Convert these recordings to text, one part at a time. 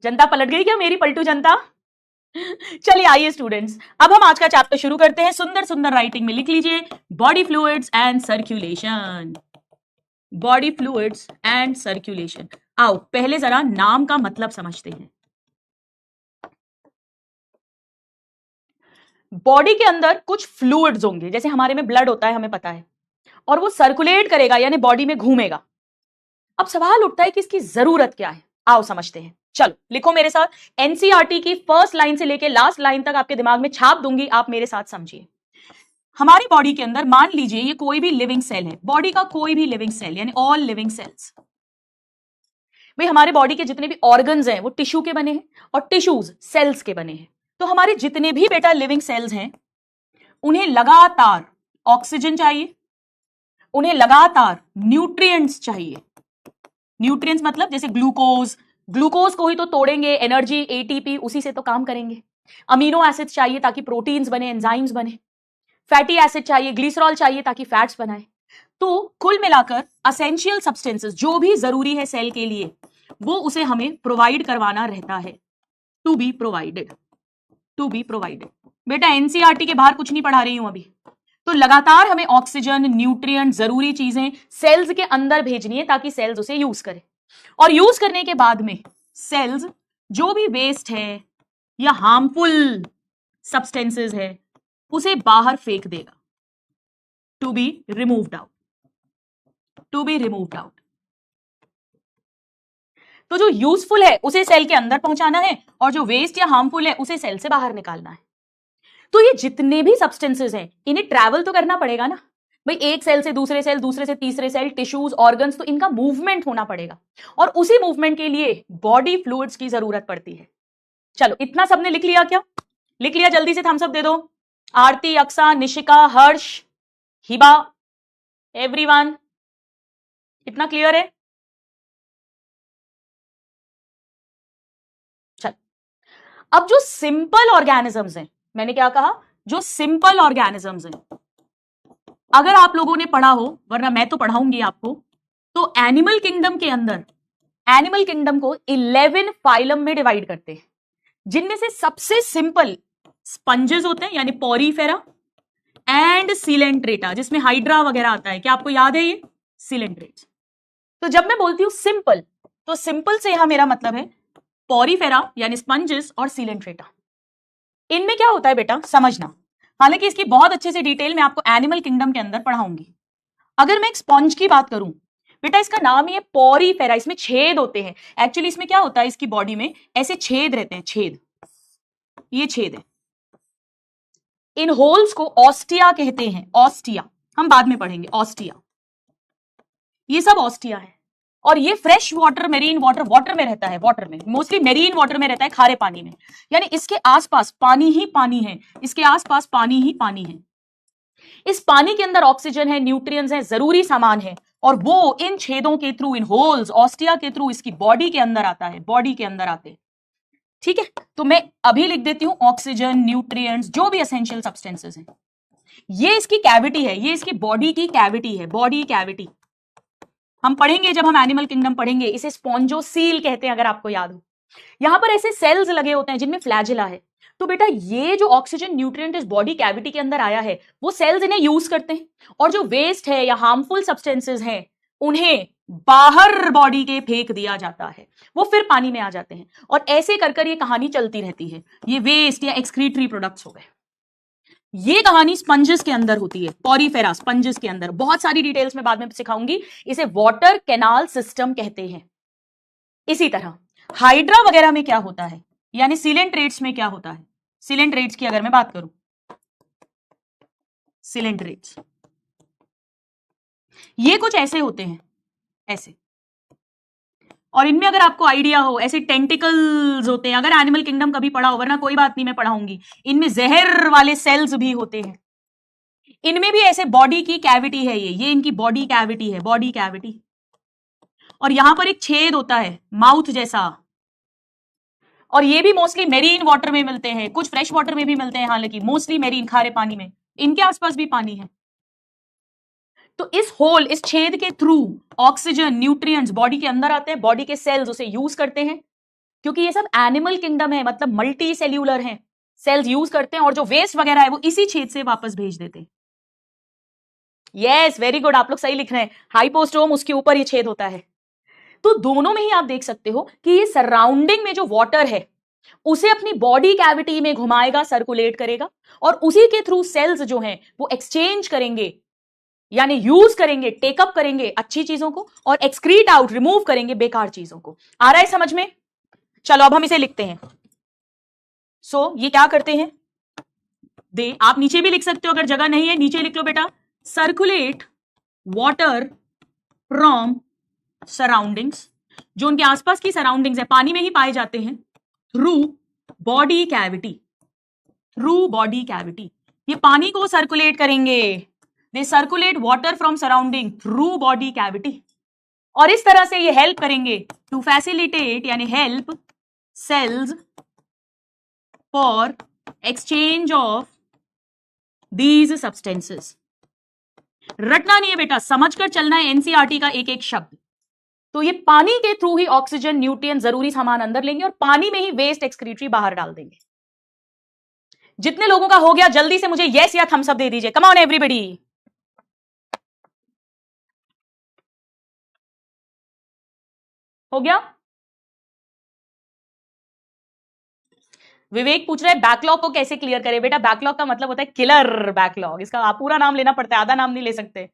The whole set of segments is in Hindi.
जनता पलट गई क्या, मेरी पलटू जनता? चलिए आइए स्टूडेंट्स, अब हम आज का चैप्टर शुरू करते हैं। सुंदर सुंदर राइटिंग में लिख लीजिए body fluids and circulation. Body fluids and circulation. आओ पहले जरा नाम का मतलब समझते हैं। बॉडी के अंदर कुछ फ्लूइड्स होंगे, जैसे हमारे में ब्लड होता है, हमें पता है, और वो सर्कुलेट करेगा यानी बॉडी में घूमेगा। अब सवाल उठता है कि इसकी जरूरत क्या है। आओ समझते हैं। चलो लिखो मेरे साथ, एनसीईआरटी की फर्स्ट लाइन से लेके लास्ट लाइन तक आपके दिमाग में छाप दूंगी, आप मेरे साथ समझिए। हमारी बॉडी के अंदर मान लीजिए ये कोई भी लिविंग सेल है, बॉडी का कोई भी लिविंग सेल यानी ऑल लिविंग सेल्स। भाई हमारे बॉडी के जितने भी ऑर्गन्स हैं वो टिश्यू के बने हैं और टिश्यूज सेल्स के बने हैं। तो हमारे जितने भी बेटा लिविंग सेल्स हैं उन्हें लगातार ऑक्सीजन चाहिए, उन्हें लगातार न्यूट्रिएंट्स चाहिए। न्यूट्रिएंट्स मतलब जैसे ग्लूकोज, ग्लूकोज को ही तो तोड़ेंगे, एनर्जी एटीपी उसी से तो काम करेंगे। अमीनो एसिड्स चाहिए ताकि प्रोटीन्स बने, एंजाइम्स बने। फैटी एसिड चाहिए, ग्लिसरॉल चाहिए ताकि फैट्स बनाए। तो कुल मिलाकर असेंशियल सब्सटेंसेस जो भी जरूरी है सेल के लिए वो उसे हमें प्रोवाइड करवाना रहता है। To be provided, to be provided. बेटा एनसीईआरटी के बाहर कुछ नहीं पढ़ा रही हूं अभी। तो लगातार हमें ऑक्सीजन, न्यूट्रिएंट, जरूरी चीजें सेल्स के अंदर भेजनी है ताकि सेल्स उसे यूज करें। और यूज करने के बाद में सेल्स जो भी वेस्ट है या हार्मफुल सब्सटेंसेस है उसे बाहर फेंक देगा। To be removed out, to be removed out. तो जो यूजफुल है उसे सेल के अंदर पहुंचाना है और जो वेस्ट या हार्मफुल है उसे सेल से बाहर निकालना है। तो ये जितने भी सब्सटेंसेस हैं इन्हें ट्रैवल तो करना पड़ेगा ना भाई, एक सेल से दूसरे सेल, दूसरे से तीसरे सेल, टिश्यूज, ऑर्गन्स, तो इनका मूवमेंट होना पड़ेगा और उसी मूवमेंट के लिए बॉडी फ्लूइड्स की जरूरत पड़ती है। चलो इतना सबने लिख लिया क्या? लिख लिया? जल्दी से थम्स अप दे दो। आरती, अक्सा, निशिका, हर्ष, हिबा, एवरीवन, इतना क्लियर है? चल अब जो सिंपल ऑर्गेनिजम्स हैं, मैंने क्या कहा, जो सिंपल ऑर्गेनिजम्स हैं, अगर आप लोगों ने पढ़ा हो, वरना मैं तो पढ़ाऊंगी आपको, तो एनिमल किंगडम के अंदर एनिमल किंगडम को 11 फाइलम में डिवाइड करते हैं, जिनमें से सबसे सिंपल स्पंजेस होते हैं यानी पोरीफेरा एंड सिलेंट्रेटा, जिसमें हाइड्रा वगैरह आता है। क्या आपको याद है ये सिलेंट्रेट? तो जब मैं बोलती हूं सिंपल, तो सिंपल से यहां मेरा मतलब है पोरीफेरा यानी स्पंजेस और सिलेंट्रेटा। इनमें क्या होता है बेटा समझना, हालांकि इसकी बहुत अच्छे से डिटेल में आपको एनिमल किंगडम के अंदर पढ़ाऊंगी। अगर मैं एक स्पंज की बात करूं बेटा, इसका नाम ही है पोरीफेरा, इसमें छेद होते हैं। एक्चुअली इसमें क्या होता है, इसकी बॉडी में ऐसे छेद रहते हैं, छेद, ये छेद है। इन होल्स को ऑस्टिया कहते हैं, ऑस्टिया, हम बाद में पढ़ेंगे ऑस्टिया। ये सब ऑस्टिया है और ये fresh water, marine water, water में रहता है, वाटर में, मोस्टली मेरीन वाटर में रहता है, खारे पानी में, यानी इसके आसपास पानी ही पानी है, इसके आसपास पानी ही पानी है। इस पानी के अंदर ऑक्सीजन है, न्यूट्रिएंट्स है, जरूरी सामान है, और वो इन छेदों के थ्रू, इन होल्स, ऑस्टिया के थ्रू इसकी बॉडी के अंदर आता है, बॉडी के अंदर आते हैं। ठीक है, तो मैं अभी लिख देती हूं ऑक्सीजन, न्यूट्रिएंट्स, जो भी एसेंशियल सब्सटेंसेस हैं। ये इसकी कैविटी है, ये इसकी बॉडी की कैविटी है, बॉडी कैविटी। हम पढ़ेंगे जब हम एनिमल किंगडम पढ़ेंगे, इसे स्पॉन्जोसील कहते हैं, अगर आपको याद हो। यहां पर ऐसे सेल्स लगे होते हैं जिनमें फ्लैजिला है। तो बेटा ये जो ऑक्सीजन, न्यूट्रिएंट इस बॉडी कैविटी के अंदर आया है वो सेल्स इन्हें यूज करते हैं, और जो वेस्ट है या हार्मफुल सब्सटेंसेस हैं उन्हें बाहर बॉडी के फेंक दिया जाता है, वो फिर पानी में आ जाते हैं, और ऐसे कर कर ये कहानी चलती रहती है। ये वेस्ट या एक्सक्रीटरी प्रोडक्ट्स हो गए। ये कहानी स्पंजेस के अंदर होती है, पोरीफेरा स्पंजेस के अंदर। बहुत सारी डिटेल्स में बाद में सिखाऊंगी। इसे वाटर कैनाल सिस्टम कहते हैं। इसी तरह हाइड्रा वगैरह में क्या होता है, यानी सिलेंट्रेट्स में क्या होता है। सिलेंट्रेट्स की अगर मैं बात करूं, सिलेंट्रेट्स ये कुछ ऐसे होते हैं, ऐसे, और इनमें अगर आपको आइडिया हो, ऐसे टेंटिकल्स होते हैं। अगर एनिमल किंगडम कभी पढ़ा हो, वरना कोई बात नहीं मैं पढ़ाऊंगी। इनमें जहर वाले सेल्स भी होते हैं। इनमें भी ऐसे बॉडी की कैविटी है, ये इनकी बॉडी कैविटी है, बॉडी कैविटी। और यहां पर एक छेद होता है माउथ जैसा, और ये भी मोस्टली मेरीन वाटर में मिलते हैं, कुछ फ्रेश वाटर में भी मिलते हैं, हालांकि मोस्टली मेरीन, खारे पानी में। इनके आसपास भी पानी है। तो इस होल, इस छेद के थ्रू ऑक्सीजन, न्यूट्रिएंट्स बॉडी के अंदर आते हैं, बॉडी के सेल्स उसे यूज करते हैं, क्योंकि ये सब एनिमल किंगडम है, मतलब मल्टी सेल्यूलर है, सेल्स यूज करते हैं और जो वेस्ट वगैरह है वो इसी छेद से वापस भेज देते हैं। यस, वेरी गुड, आप लोग सही लिख रहे हैं। हाइपोस्टोम, उसके ऊपर ये छेद होता है। तो दोनों में ही आप देख सकते हो कि ये सराउंडिंग में जो वाटर है उसे अपनी बॉडी कैविटी में घुमाएगा, सर्कुलेट करेगा, और उसी के थ्रू सेल्स जो हैं वो एक्सचेंज करेंगे, यानी यूज करेंगे, टेकअप करेंगे अच्छी चीजों को और एक्सक्रीट आउट, रिमूव करेंगे बेकार चीजों को। आ रहा है समझ में? चलो अब हम इसे लिखते हैं। सो ये क्या करते हैं, दे, आप नीचे भी लिख सकते हो अगर जगह नहीं है, नीचे लिख लो बेटा, सर्कुलेट वाटर फ्रॉम सराउंडिंग्स, जो उनके आसपास की सराउंडिंग्स है, पानी में ही पाए जाते हैं, through body cavity, through body cavity. ये पानी को सर्कुलेट करेंगे, they circulate water from surrounding through body cavity, और इस तरह से ये हेल्प करेंगे टू फैसिलिटेट, यानी help cells for exchange of these substances. रटना नहीं है बेटा, समझकर चलना है एनसीईआरटी का एक एक शब्द। तो ये पानी के थ्रू ही ऑक्सीजन, न्यूट्रिएंट, जरूरी सामान अंदर लेंगे और पानी में ही वेस्ट एक्सक्रीटरी बाहर डाल देंगे। जितने लोगों का हो गया जल्दी से मुझे यस या थम्स अप दे दीजिए, कम ऑन एवरीबॉडी। हो गया? विवेक पूछ रहे हैं बैकलॉग को कैसे क्लियर करें। बेटा बैकलॉग का मतलब होता है किलर बैकलॉग, इसका आप पूरा नाम लेना पड़ता है, आधा नाम नहीं ले सकते।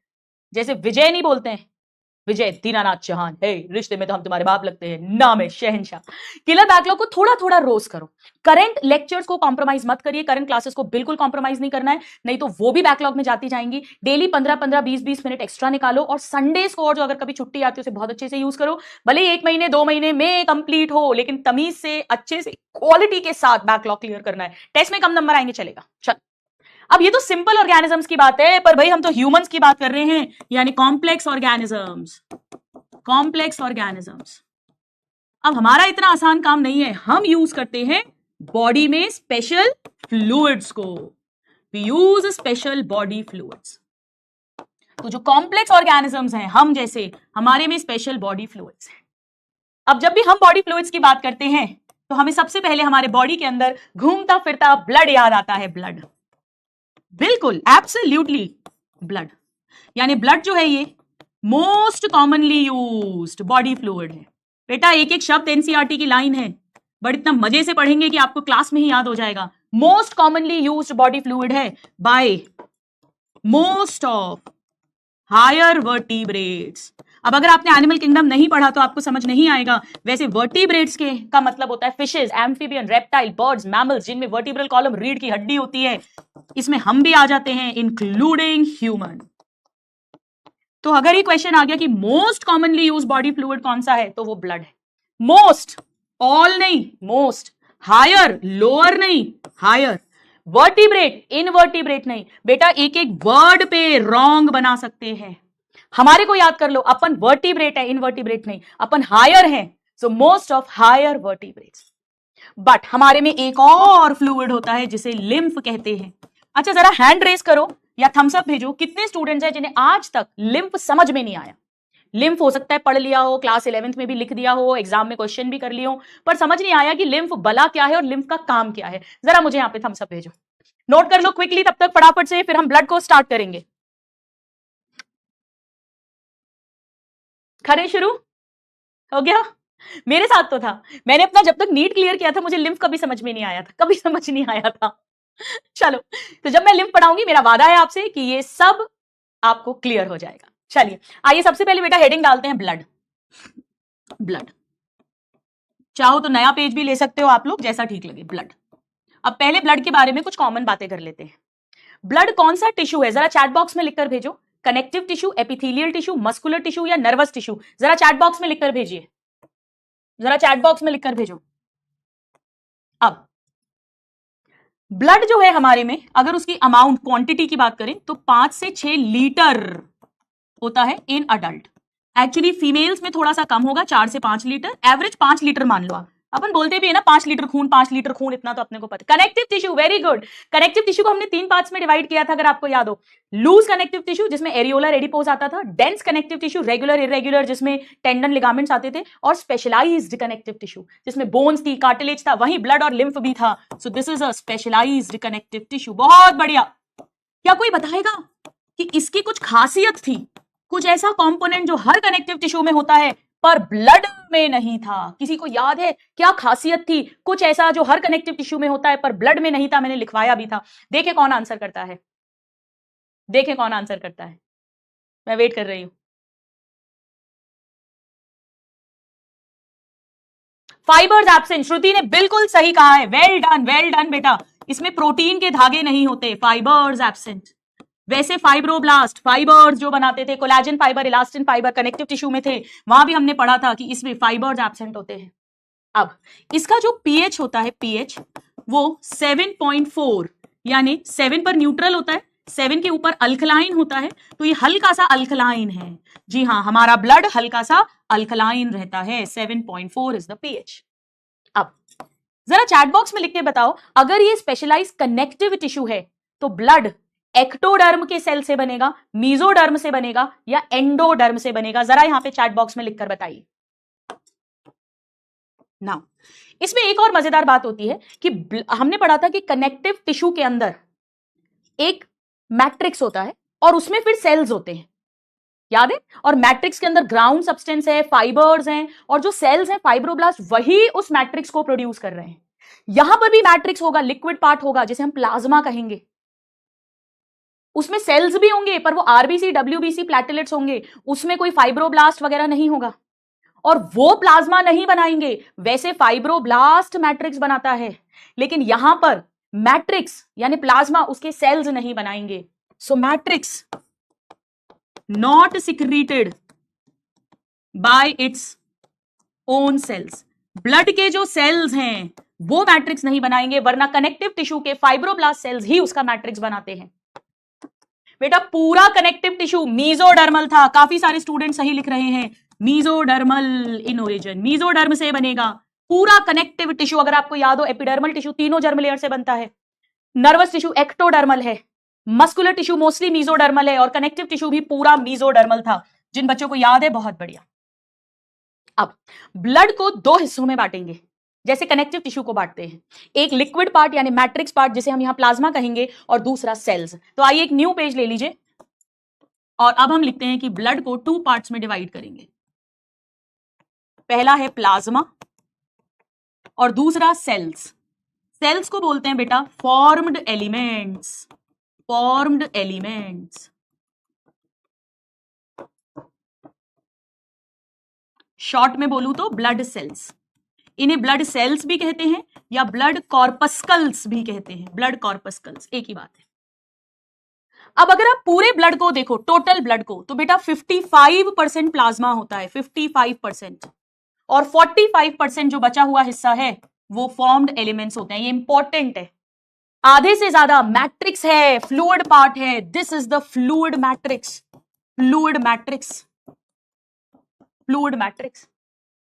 जैसे विजय नहीं बोलते हैं, विजय दीनानाथ चौहान, हे रिश्ते में तो हम तुम्हारे बाप लगते हैं, नाम है शहंशाह। किलर बैकलॉग को थोड़ा थोड़ा रोज करो, करंट लेक्चर्स को कॉम्प्रोमाइज मत करिए, करंट क्लासेस को बिल्कुल कॉम्प्रोमाइज नहीं करना है, नहीं तो वो भी बैकलॉग में जाती जाएंगी। डेली 15-15, 20-20 मिनट एक्स्ट्रा निकालो, और संडेज को, और जो अगर कभी छुट्टी आती है उसे बहुत अच्छे से यूज करो। भले 1 महीने 2 महीने में कंप्लीट हो, लेकिन तमीज से, अच्छे से, क्वालिटी के साथ बैकलॉग क्लियर करना है। टेस्ट में कम नंबर आएंगे चलेगा। चल, अब ये तो सिंपल ऑर्गेनिजम्स की बात है, पर भाई हम तो ह्यूमंस की बात कर रहे हैं, यानी कॉम्प्लेक्स ऑर्गेनिजम्स, कॉम्प्लेक्स ऑर्गेनिजम्स। अब हमारा इतना आसान काम नहीं है, हम यूज करते हैं बॉडी में स्पेशल फ्लूइड्स को, we use special body fluids. तो जो कॉम्प्लेक्स ऑर्गेनिजम्स हैं, हम जैसे, हमारे में स्पेशल बॉडी फ्लूइड्स हैं। अब जब भी हम बॉडी फ्लूइड्स की बात करते हैं तो हमें सबसे पहले हमारे बॉडी के अंदर घूमता फिरता ब्लड याद आता है। ब्लड, बिल्कुल, एब्सोल्युटली ब्लड, यानी ब्लड जो है ये most commonly used body fluid है। बेटा एक एक शब्द एनसीईआरटी की लाइन है, बट इतना मजे से पढ़ेंगे कि आपको क्लास में ही याद हो जाएगा। Most commonly used body fluid है by most of higher vertebrates. अब अगर आपने एनिमल किंगडम नहीं पढ़ा तो आपको समझ नहीं आएगा। वैसे वर्टिब्रेट्स के का मतलब होता है fishes, amphibian, reptile, birds, mammals, जिनमें वर्टिब्रल कॉलम रीढ़ की हड्डी होती है। इसमें हम भी आ जाते हैं, इंक्लूडिंग ह्यूमन। तो अगर ये क्वेश्चन आ गया कि most commonly use body fluid कौन सा है, तो वो ब्लड है। मोस्ट, ऑल नहीं, मोस्ट। हायर, लोअर नहीं, हायर। वर्टिब्रेट, इनवर्टिब्रेट नहीं। बेटा एक एक वर्ड पे रॉन्ग बना सकते हैं। हमारे को याद कर लो, अपन वर्टिब्रेट है, इनवर्टिब्रेट नहीं, अपन हायर हैं, so most of higher vertebrates. But हमारे में एक और फ्लूइड होता है जिसे लिम्फ कहते हैं। अच्छा जरा हैंड रेस करो या थम्स अप भेजो, कितने स्टूडेंट्स हैं जिन्हें आज तक लिम्फ समझ में नहीं आया। लिम्फ हो सकता है पढ़ लिया हो, क्लास 11th में भी लिख दिया हो, एग्जाम में क्वेश्चन भी कर लिया हो, पर समझ नहीं आया कि लिम्फ बला क्या है और लिम्फ का काम क्या है। जरा मुझे यहाँ पे थम्स अप भेजो, नोट कर लो क्विकली तब तक फटाफट से, फिर हम ब्लड को स्टार्ट करेंगे। खरे शुरू हो गया? मेरे साथ तो था, मैंने अपना जब तक नीट क्लियर किया था मुझे लिम्फ कभी समझ में नहीं आया था, कभी समझ नहीं आया था। चलो, तो जब मैं लिम्फ पढ़ाऊंगी मेरा वादा है आपसे कि ये सब आपको क्लियर हो जाएगा। चलिए आइए सबसे पहले बेटा हेडिंग डालते हैं ब्लड। ब्लड, चाहो तो नया पेज भी ले सकते हो आप लोग, जैसा ठीक लगे। ब्लड, अब पहले ब्लड के बारे में कुछ कॉमन बातें कर लेते हैं। ब्लड कौन सा टिश्यू है, जरा चैट बॉक्स में लिखकर भेजो। Connective tissue, epithelial tissue, muscular tissue या नर्वस टिश्यू, जरा चैट बॉक्स में लिखकर भेजिए, जरा चैट बॉक्स में लिखकर भेजो। अब ब्लड जो है हमारे में, अगर उसकी अमाउंट, क्वांटिटी की बात करें तो 5 से 6 लीटर होता है इन अडल्ट। एक्चुअली फीमेल्स में थोड़ा सा कम होगा, 4 से 5 लीटर, एवरेज 5 लीटर मान लो आप। अपन बोलते भी है ना 5 लीटर खून, 5 लीटर खून, इतना तो अपने को पता। Connective tissue, very good. Connective tissue को हमने 3 पार्ट्स में डिवाइड किया था, अगर आपको याद हो। लूज कनेक्टिव टिश्यू जिसमें एरियोलर एडिपोज आता था, dense connective tissue regular irregular जिसमें टेंडन लिगामेंट्स आते थे, और स्पेशलाइज्ड कनेक्टिव टिश्यू जिसमें बोन्स थी, कार्टिलेज था, वहीं ब्लड और लिम्फ भी था। So this is a specialised connective tissue. बहुत बढ़िया। क्या कोई बताएगा कि इसकी कुछ खासियत थी, कुछ ऐसा कंपोनेंट जो हर कनेक्टिव टिश्यू में होता है पर ब्लड में नहीं था? किसी को याद है क्या खासियत थी? कुछ ऐसा जो हर कनेक्टिव टिश्यू में होता है पर ब्लड में नहीं था। मैंने लिखवाया भी था। देखे कौन आंसर करता है, देखे कौन आंसर करता है। मैं वेट कर रही हूं। Fibres absent. श्रुति ने बिल्कुल सही कहा है। वेल डन बेटा। इसमें प्रोटीन के धागे नहीं होते, फाइबर्स एब्सेंट। वैसे फाइब्रोब्लास्ट, फाइबर्स जो बनाते थे, collagen fibre, elastin fibre connective tissue में थे, वहां भी हमने पढ़ा था कि इसमें फाइबर्स एब्सेंट होते हैं। अब इसका जो पीएच होता है, पीएच वो 7.4 यानी 7 पर न्यूट्रल होता है, 7 के ऊपर अल्कलाइन होता है, तो ये हल्का सा अल्कलाइन है। जी हाँ, हमारा ब्लड हल्का सा अल्कलाइन रहता है। 7.4 इज द पीएच। अब जरा चैट बॉक्स में लिख के बताओ, अगर ये स्पेशलाइज कनेक्टिव टिश्यू है तो ब्लड एक्टोडर्म के सेल से बनेगा, मीजोडर्म से बनेगा, या एंडोडर्म से बनेगा? जरा यहां पे चैट बॉक्स में लिखकर बताइए ना। इसमें एक और मजेदार बात होती है कि हमने पढ़ा था कि कनेक्टिव टिश्यू के अंदर एक मैट्रिक्स होता है और उसमें फिर सेल्स होते हैं, याद है? और मैट्रिक्स के अंदर ग्राउंड सब्सटेंस है, फाइबर्स हैं, और जो सेल्स हैं फाइब्रोब्लास्ट वही उस मैट्रिक्स को प्रोड्यूस कर रहे हैं। यहां पर भी मैट्रिक्स होगा, लिक्विड पार्ट होगा जिसे हम प्लाज्मा कहेंगे। उसमें सेल्स भी होंगे पर वो आरबीसी, डब्ल्यूबीसी, प्लेटलेट्स होंगे, उसमें कोई फाइब्रोब्लास्ट वगैरह नहीं होगा, और वो प्लाज्मा नहीं बनाएंगे। वैसे फाइब्रोब्लास्ट मैट्रिक्स बनाता है, लेकिन यहां पर मैट्रिक्स यानी प्लाज्मा उसके सेल्स नहीं बनाएंगे। So matrix not secreted by its own cells. Blood के जो सेल्स हैं वो मैट्रिक्स नहीं बनाएंगे, वरना कनेक्टिव टिश्यू के फाइब्रोब्लास्ट सेल्स ही उसका मैट्रिक्स बनाते हैं। बेटा पूरा कनेक्टिव टिश्यू मीजोडर्मल था। काफी सारे स्टूडेंट सही लिख रहे हैं, मीजोडर्मल इन ओरिजिन, मीजोडर्म से बनेगा पूरा कनेक्टिव टिश्यू। अगर आपको याद हो, एपिडर्मल टिश्यू तीनों जर्म लेयर से बनता है, नर्वस टिश्यू एक्टोडर्मल है, मस्कुलर टिश्यू मोस्टली मीजोडर्मल है, और कनेक्टिव टिश्यू भी पूरा मीजोडर्मल था। जिन बच्चों को याद है बहुत बढ़िया। अब ब्लड को 2 हिस्सों में बांटेंगे जैसे कनेक्टिव टिश्यू को बांटते हैं, एक लिक्विड पार्ट यानी मैट्रिक्स पार्ट जिसे हम यहां प्लाज्मा कहेंगे, और दूसरा सेल्स। तो आइए एक न्यू पेज ले लीजिए, और अब हम लिखते हैं कि ब्लड को 2 पार्ट्स में डिवाइड करेंगे। पहला है प्लाज्मा और दूसरा सेल्स। सेल्स को बोलते हैं बेटा formed elements, formed elements. Short में बोलूं तो ब्लड सेल्स। इन्हें ब्लड सेल्स भी कहते हैं या ब्लड कॉर्पस्कल्स भी कहते हैं, ब्लड कॉर्पस्कल्स एक ही बात है। अब अगर आप पूरे ब्लड को देखो, टोटल ब्लड को, तो बेटा 55% प्लाज्मा होता है, 55%, और 45% जो बचा हुआ हिस्सा है वो फॉर्म्ड एलिमेंट्स होते हैं। ये इंपॉर्टेंट है। आधे से ज्यादा मैट्रिक्स है, फ्लूइड पार्ट है। This is the fluid matrix, fluid matrix, fluid matrix.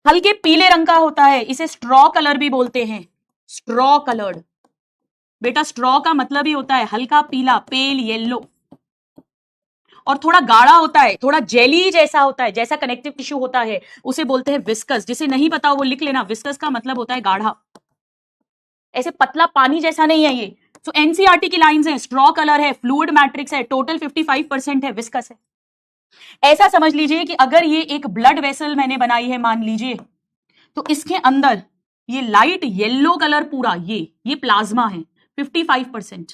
हल्के पीले रंग का होता है, इसे स्ट्रॉ कलर भी बोलते हैं, स्ट्रॉ कलर्ड। बेटा स्ट्रॉ का मतलब ही होता है हल्का पीला, पेल येलो, और थोड़ा गाढ़ा होता है, थोड़ा जेली जैसा होता है, जैसा कनेक्टिव टिश्यू होता है उसे बोलते हैं विस्कस। जिसे नहीं पता वो लिख लेना, विस्कस का मतलब होता है गाढ़ा, ऐसे पतला पानी जैसा नहीं है ये। तो एनसीईआरटी की लाइंस है, स्ट्रॉ कलर है, फ्लूइड मैट्रिक्स है, टोटल 55% है, विस्कस है। ऐसा समझ लीजिए कि अगर ये एक ब्लड वेसल मैंने बनाई है मान लीजिए, तो इसके अंदर ये लाइट येलो कलर पूरा ये प्लाज्मा है 55%,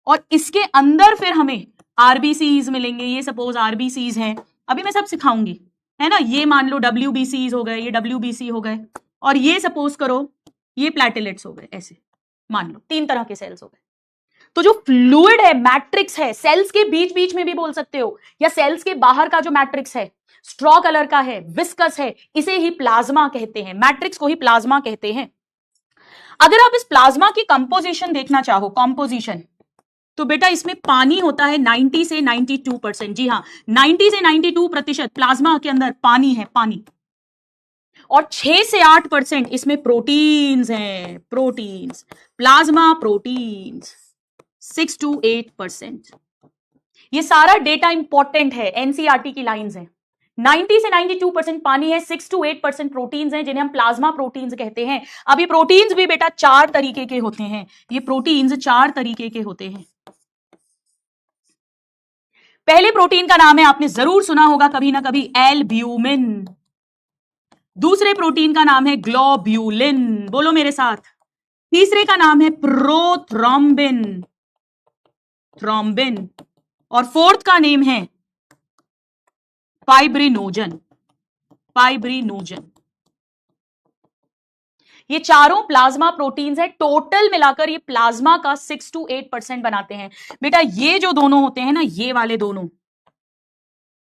और इसके अंदर फिर हमें आरबीसीज मिलेंगे। ये सपोज आरबीसीज हैं, अभी मैं सब सिखाऊंगी, है ना। ये मान लो डब्ल्यूबीसीज हो गए, ये डब्ल्यूबीसी हो गए, और ये सपोज करो ये प्लेटलेट्स हो गए। ऐसे मान लो 3 तरह के सेल्स हो गए। तो जो फ्लूइड है, मैट्रिक्स है, सेल्स के बीच बीच में भी बोल सकते हो, या सेल्स के बाहर का जो मैट्रिक्स है, स्ट्रॉ कलर का है, विस्कस है, इसे ही प्लाज्मा कहते हैं, मैट्रिक्स को ही प्लाज्मा कहते हैं। अगर आप इस प्लाज्मा की कंपोजिशन देखना चाहो, कंपोजिशन, तो बेटा इसमें पानी होता है 90 से 92%। जी हाँ, 90 से 92% प्लाज्मा के अंदर पानी है, पानी। और 6 से 8% इसमें प्रोटीन्स हैं, प्रोटीन्स, प्लाज्मा प्रोटीन्स 6 to 8%। ये सारा डेटा इंपॉर्टेंट है, एनसीईआरटी की लाइंस हैं। 90 से 92% पानी है, 6 to 8% प्रोटीन्स हैं जिन्हें हम प्लाज्मा प्रोटीन्स कहते हैं। अब ये प्रोटीन्स भी बेटा 4 तरीके के होते हैं, ये प्रोटीन्स 4 तरीके के होते हैं। पहले प्रोटीन का नाम है, आपने जरूर सुना होगा कभी ना कभी, एल्ब्यूमिन। दूसरे प्रोटीन का नाम है ग्लोब्यूलिन, बोलो मेरे साथ। तीसरे का नाम है प्रोथ्रोम्बिन, थ्रोम्बिन। और फोर्थ का नेम है फाइब्रिनोजन, फाइब्रिनोजन। ये चारों प्लाज्मा प्रोटीन्स है, टोटल मिलाकर ये प्लाज्मा का 6 to 8% बनाते हैं। बेटा ये जो दोनों होते हैं ना, ये वाले दोनों,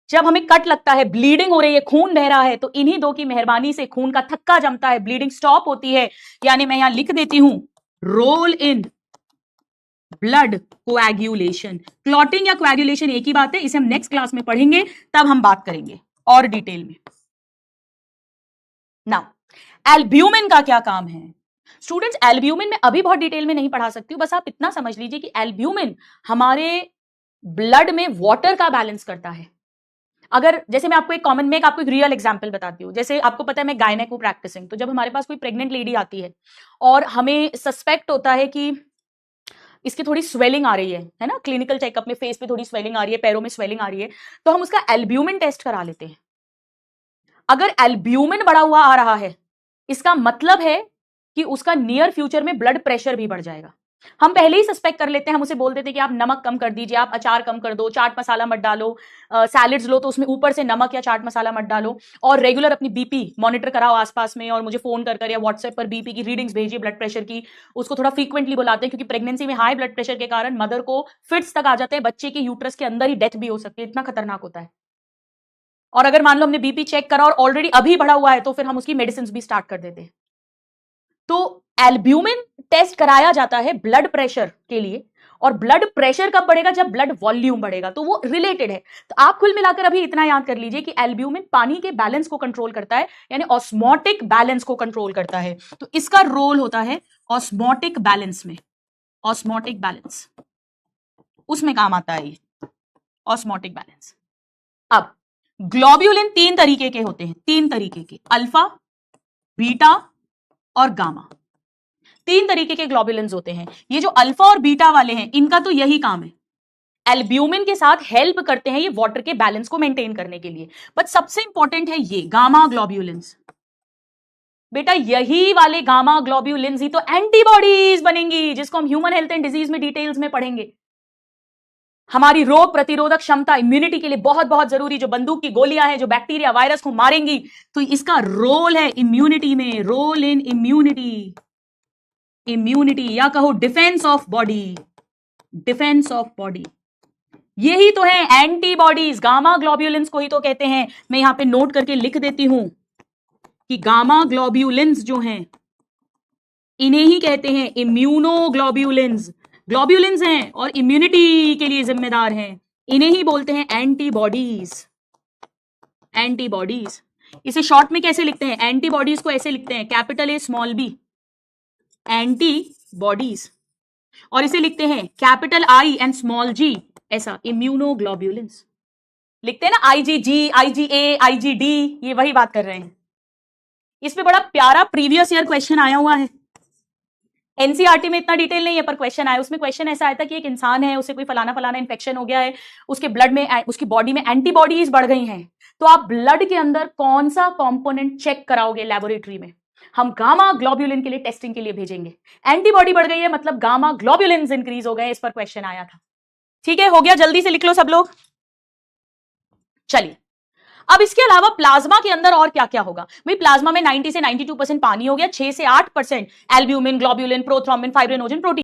जब हमें कट लगता है, ब्लीडिंग हो रही है, खून बह रहा है, तो इन्हीं दो की मेहरबानी से खून का थक्का जमता है, ब्लीडिंग स्टॉप होती है। यानी मैं यहां लिख देती हूं, role in blood coagulation. Clotting या कोएगुलेशन एक ही बात है, इसे हम नेक्स्ट क्लास में पढ़ेंगे, तब हम बात करेंगे और डिटेल में। नाउ एल्ब्यूमिन का क्या काम है स्टूडेंट्स? एल्ब्यूमिन में अभी बहुत डिटेल में नहीं पढ़ा सकती हूं, बस आप इतना समझ लीजिए कि एल्ब्यूमिन हमारे ब्लड में वाटर का बैलेंस करता है। अगर जैसे मैं आपको एक रियल एग्जांपल बताती हूँ। जैसे आपको पता है मैं गायनेक हूँ प्रैक्टिसिंग, तो जब हमारे पास कोई प्रेग्नेंट लेडी आती है और हमें सस्पेक्ट होता है कि इसकी थोड़ी स्वेलिंग आ रही है ना, क्लिनिकल चेकअप में फेस पे थोड़ी स्वेलिंग आ रही है, पैरों में स्वेलिंग आ रही है, तो हम उसका एल्ब्यूमिन टेस्ट करा लेते हैं। अगर एल्ब्यूमिन बढ़ा हुआ आ रहा है, इसका मतलब है कि उसका नियर फ्यूचर में ब्लड प्रेशर भी बढ़ जाएगा। हम पहले ही सस्पेक्ट कर लेते हैं, हम उसे बोल देते हैं कि आप नमक कम कर दीजिए, आप अचार कम कर दो, चाट मसाला मत डालो, सैलेड्स लो तो उसमें ऊपर से नमक या चाट मसाला मत डालो, और रेगुलर अपनी बीपी मॉनिटर कराओ आसपास में, और मुझे फोन कर या व्हाट्सएप पर बीपी की रीडिंग्स भेजिए, ब्लड प्रेशर की। उसको थोड़ा फ्रीक्वेंटली बुलाते हैं, क्योंकि प्रेगनेंसी में हाई ब्लड प्रेशर के कारण मदर को फिट्स तक आ जाते हैं, बच्चे के यूट्रस के अंदर ही डेथ भी हो सकती है, इतना खतरनाक होता है। और अगर मान लो हमने बीपी चेक करा और ऑलरेडी अभी बढ़ा हुआ है, तो फिर हम उसकी मेडिसिन भी स्टार्ट कर देते हैं। तो एल्ब्यूमिन टेस्ट कराया जाता है ब्लड प्रेशर के लिए, और ब्लड प्रेशर कब बढ़ेगा? जब ब्लड वॉल्यूम बढ़ेगा, तो वो रिलेटेड है। तो आप कुल मिलाकर अभी इतना याद कर लीजिए कि एल्ब्यूमिन पानी के बैलेंस को कंट्रोल करता है, यानी ऑस्मोटिक बैलेंस को कंट्रोल करता है। तो इसका रोल होता है ऑस्मोटिक बैलेंस में, ऑस्मोटिक बैलेंस उसमें काम आता है ये ऑस्मोटिक बैलेंस। अब ग्लोब्यूलिन 3 तरीके के होते हैं, 3 तरीके के, अल्फा, बीटा और गामा। 3 तरीके के ग्लोब्यूलिन्स होते हैं। ये जो अल्फा और बीटा वाले हैं, इनका तो यही काम है, एल्ब्यूमिन के साथ हेल्प करते हैं ये वाटर के बैलेंस को मेंटेन करने के लिए। बट सबसे इंपॉर्टेंट है ये गामा ग्लोब्यूलिन्स। बेटा यही वाले गामा ग्लोब्यूलिन्स ही तो एंटीबॉडीज बनेंगी, जिसको हम ह्यूमन हेल्थ एंड डिजीज में डिटेल्स में पढ़ेंगे। हमारी रोग प्रतिरोधक क्षमता, इम्यूनिटी के लिए बहुत बहुत जरूरी, जो बंदूक की गोलियां हैं, जो बैक्टीरिया वायरस को मारेंगी, तो इसका रोल है इम्यूनिटी में, रोल इन इम्यूनिटी, इम्यूनिटी या कहो defence of body, defence of body. यही तो है एंटीबॉडीज, गामा ग्लोब्यूलिन्स को ही तो कहते हैं। मैं यहां पे नोट करके लिख देती हूं कि गामा ग्लोब्यूलिन्स जो हैं, इन्हें ही कहते हैं इम्यूनोग्लोब्यूलिन्स। ग्लोब्यूलिन्स हैं और इम्यूनिटी के लिए जिम्मेदार हैं, इन्हें ही बोलते हैं एंटीबॉडीज, एंटीबॉडीज। इसे शॉर्ट में कैसे लिखते हैं? एंटीबॉडीज को ऐसे लिखते हैं, capital A small B, antibodies, और इसे लिखते हैं capital I and small G, ऐसा, इम्यूनोग्लोब्यूलिन्स। लिखते हैं ना IgG, IgA, IgD, ये वही बात कर रहे हैं। इस पे बड़ा प्यारा प्रीवियस ईयर क्वेश्चन आया हुआ है, एनसीईआरटी में इतना डिटेल नहीं है पर क्वेश्चन आया। उसमें क्वेश्चन ऐसा आया था कि एक इंसान है, उसे कोई फलाना फलाना इन्फेक्शन हो गया है, उसके ब्लड में, उसकी बॉडी में एंटीबॉडीज बढ़ गई हैं, तो आप ब्लड के अंदर कौन सा कंपोनेंट चेक कराओगे लेबोरेटरी में? हम गामा ग्लोब्यूलिन के लिए टेस्टिंग के लिए भेजेंगे। एंटीबॉडी बढ़ गई है मतलब गामा ग्लोब्यूलिन्स इंक्रीज हो गए, इस पर क्वेश्चन आया था। ठीक है, हो गया, जल्दी से लिख लो सब लोग। चलिए, अब इसके अलावा प्लाज्मा के अंदर और क्या क्या होगा भाई? प्लाज्मा में 90 से 92% पानी हो गया, 6 से 8% albumin, globulin, prothrombin, fibrinogen, protein.